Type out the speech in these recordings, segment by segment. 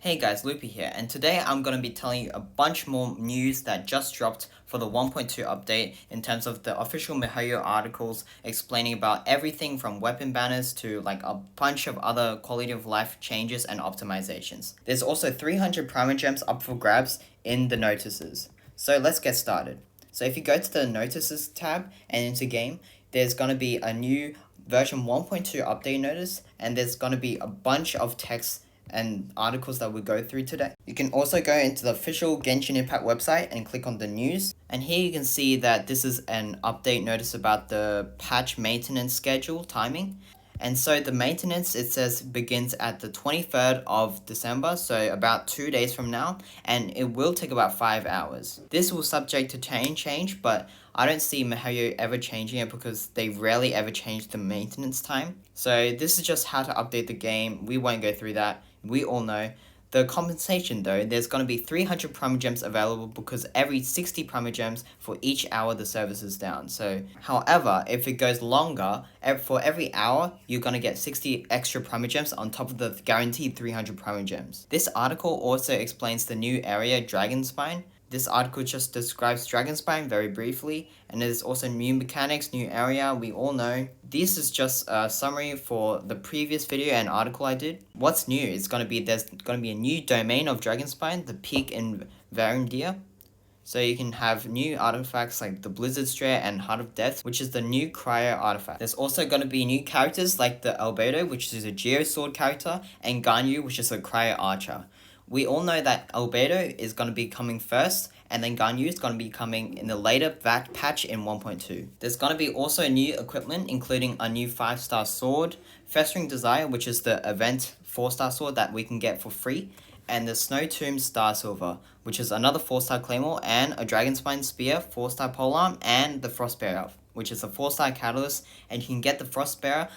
Hey guys, Loopy here, and today I'm going to be telling you a bunch more news that just dropped for the 1.2 update in terms of the official miHoYo articles explaining about everything from weapon banners to like a bunch of other quality of life changes and optimizations. There's also 300 Primogems up for grabs in the notices. So let's get started. So if you go to the notices tab and into game, there's going to be a new version 1.2 update notice, and there's going to be a bunch of text and articles that we go through today. You can also go into the official Genshin Impact website and click on the news. And here you can see that this is an update notice about the patch maintenance schedule timing. And so the maintenance, it says, begins at the 23rd of December, so about 2 days from now, and it will take about 5 hours. This will subject to change, but I don't see miHoYo ever changing it because they rarely ever change the maintenance time. So this is just how to update the game. We won't go through that. We all know. The compensation though, there's going to be 300 Primogems available because every 60 Primogems for each hour the service is down. So, however, if it goes longer, for every hour, you're going to get 60 extra Primogems on top of the guaranteed 300 Primogems. This article also explains the new area Dragonspine. This article just describes Dragonspine very briefly, and there's also new mechanics, new area, we all know. This is just a summary for the previous video and article I did. What's new is there's going to be a new domain of Dragonspine, the peak in Varandia. So you can have new artifacts like the Blizzard Stray and Heart of Death, which is the new Cryo artifact. There's also going to be new characters like the Albedo, which is a Geosword character, and Ganyu, which is a Cryo archer. We all know that Albedo is going to be coming first, and then Ganyu is going to be coming in the later patch in 1.2. There's going to be also new equipment, including a new 5-star sword, Festering Desire, which is the event 4-star sword that we can get for free, and the Snow Tomb Star Silver, which is another 4-star Claymore, and a Dragonspine Spear, 4-star Polearm, and the Frostbearer, which is a 4-star Catalyst, and you can get the Frostbearer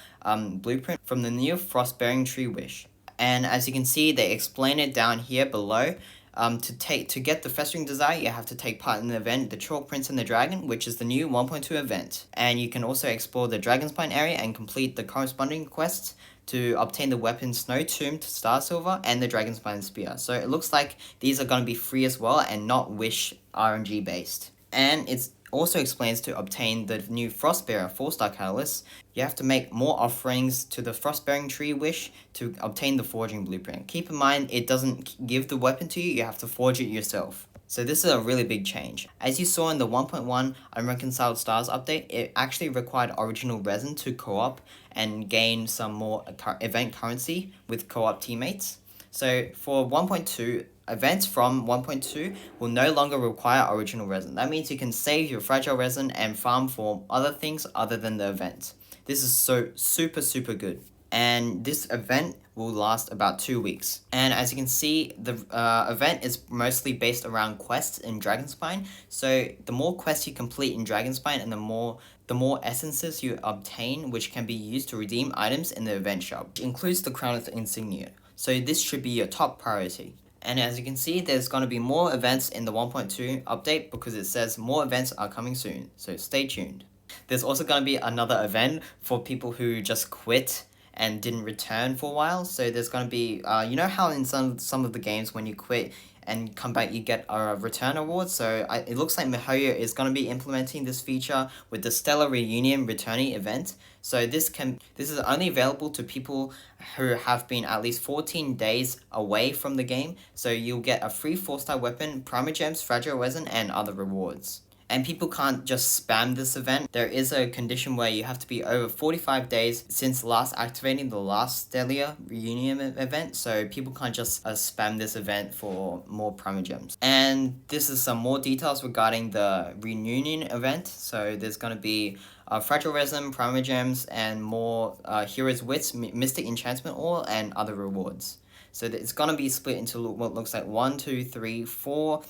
blueprint from the new Frostbearing Tree Wish. And as you can see, they explain it down here below. To get the Festering Desire, you have to take part in the event, the Chalk Prince and the Dragon, which is the new 1.2 event. And you can also explore the Dragonspine area and complete the corresponding quests to obtain the weapon Snow Tomb Star Silver and the Dragonspine Spear. So it looks like these are going to be free as well and not Wish RNG based. And it also explains to obtain the new Frostbearer 4-star Catalyst, you have to make more offerings to the Frostbearing Tree Wish to obtain the Forging Blueprint. Keep in mind, it doesn't give the weapon to you, you have to forge it yourself. So this is a really big change. As you saw in the 1.1 Unreconciled Stars update, it actually required original resin to co-op and gain some more event currency with co-op teammates. So for 1.2, events from 1.2 will no longer require original resin. That means you can save your fragile resin and farm for other things other than the event. This is so super good. And this event will last about 2 weeks. And as you can see, the event is mostly based around quests in Dragonspine. So the more quests you complete in Dragonspine and the more essences you obtain, which can be used to redeem items in the event shop, which includes the Crown of the Insignia. So this should be your top priority. And as you can see, there's going to be more events in the 1.2 update because it says more events are coming soon. So stay tuned. There's also going to be another event for people who just quit and didn't return for a while. So there's going to be, you know how in some of the games when you quit and come back you get a return award? So it looks like miHoYo is going to be implementing this feature with the Stellar Reunion returning event. So this is only available to people who have been at least 14 days away from the game. So you'll get a free 4-star weapon, Primogems, Fragile Resin, and other rewards. And people can't just spam this event. There is a condition where you have to be over 45 days since last activating the last Stellar Reunion event. So people can't just spam this event for more Primogems. And this is some more details regarding the Reunion event. So there's going to be Fragile Resin, Primogems, and more Heroes Wits, Mystic Enchantment Ore, and other rewards. So it's going to be split into what looks like 4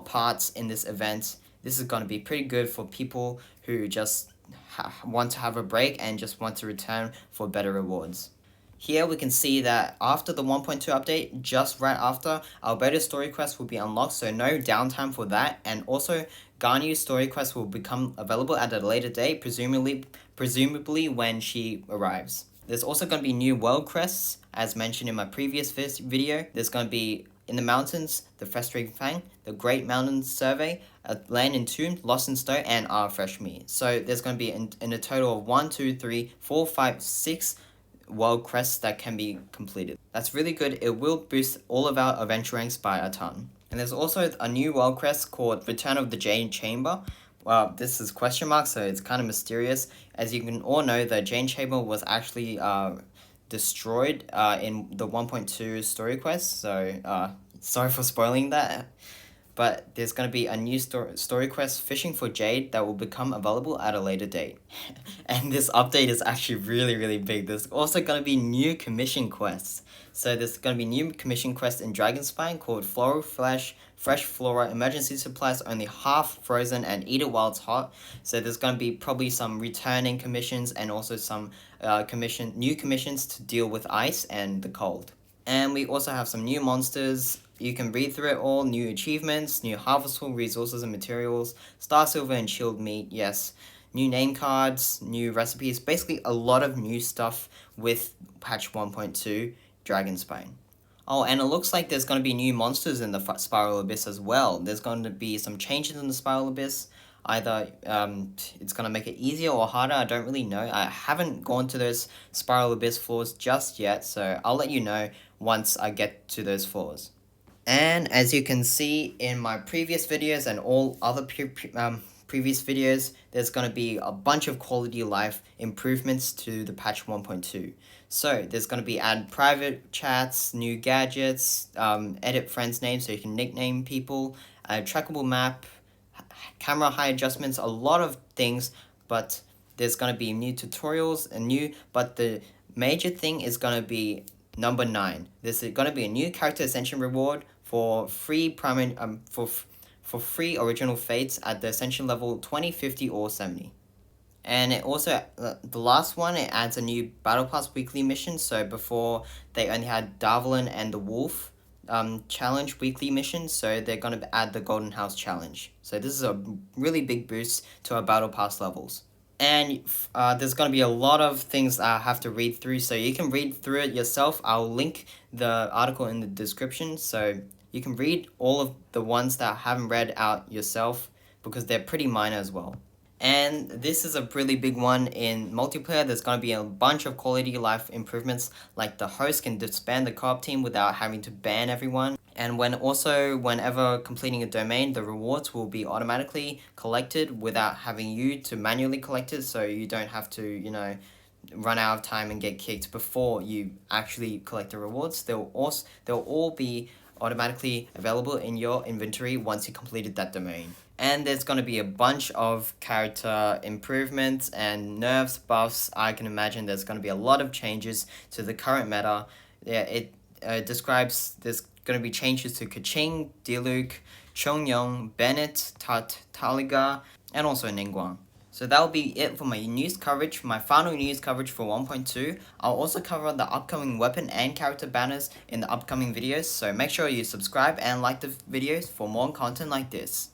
parts in this event. This is going to be pretty good for people who just want to have a break and just want to return for better rewards. Here we can see that after the 1.2 update, just right after, Albedo's story quest will be unlocked, so no downtime for that. And also, Ganyu's story quest will become available at a later date, presumably when she arrives. There's also going to be new world quests as mentioned in my previous video. There's going to be in the mountains, the Festering Fang, the Great Mountains Survey, Land Entombed, Lost in Stone, and Fresh Meat. So there's going to be in a total of 1, 2, 3, 4, 5, 6 world quests that can be completed. That's really good. It will boost all of our adventure ranks by a ton. And there's also a new world quest called Return of the Jade Chamber. Well, this is question mark, so it's kind of mysterious. As you can all know, the Jade Chamber was actually destroyed in the 1.2 story quest, so sorry for spoiling that. But there's going to be a new story quest, Fishing for Jade, that will become available at a later date. And this update is actually really big. There's also going to be new commission quests. So there's going to be new commission quest in Dragonspine called Floral Flesh, Fresh Flora, Emergency Supplies, Only Half Frozen, and Eat It While It's Hot. So there's going to be probably some returning commissions and also some new commissions to deal with ice and the cold. And we also have some new monsters. You can read through it all. New achievements, new harvestable resources and materials, Star Silver and Shield Meat, yes. New name cards, new recipes, basically a lot of new stuff with patch 1.2 Dragonspine. Oh, and it looks like there's going to be new monsters in the Spiral Abyss as well. There's going to be some changes in the Spiral Abyss. Either it's going to make it easier or harder, I don't really know. I haven't gone to those Spiral Abyss floors just yet, so I'll let you know once I get to those floors. And as you can see in my previous videos and all other previous videos, there's going to be a bunch of quality of life improvements to the patch 1.2. So there's going to be add private chats, new gadgets, edit friends' names so you can nickname people, a trackable map, camera height adjustments, a lot of things, but there's going to be new tutorials but the major thing is going to be number 9. This is going to be a new character ascension reward for free for free original fates at the ascension level 20, 50, or 70. And it also, the last one, it adds a new Battle Pass weekly mission. So before, they only had Darvelin and the Wolf challenge weekly missions, so they're going to add the Golden House challenge. So this is a really big boost to our Battle Pass levels. And there's going to be a lot of things I have to read through, so you can read through it yourself. I'll link the article in the description, so you can read all of the ones that I haven't read out yourself, because they're pretty minor as well. And this is a really big one in multiplayer. There's going to be a bunch of quality of life improvements, like the host can disband the co-op team without having to ban everyone. And whenever completing a domain, the rewards will be automatically collected without having you to manually collect it, so you don't have to, run out of time and get kicked before you actually collect the rewards. They'll all be automatically available in your inventory once you completed that domain. And there's going to be a bunch of character improvements and nerfs, buffs. I can imagine there's going to be a lot of changes to the current meta. Yeah, it describes there's going to be changes to Keqing, Diluc, Chongyong, Bennett, Taliga, and also Ningguang. So that will be it for my news coverage, my final news coverage for 1.2. I'll also cover the upcoming weapon and character banners in the upcoming videos, so make sure you subscribe and like the videos for more content like this.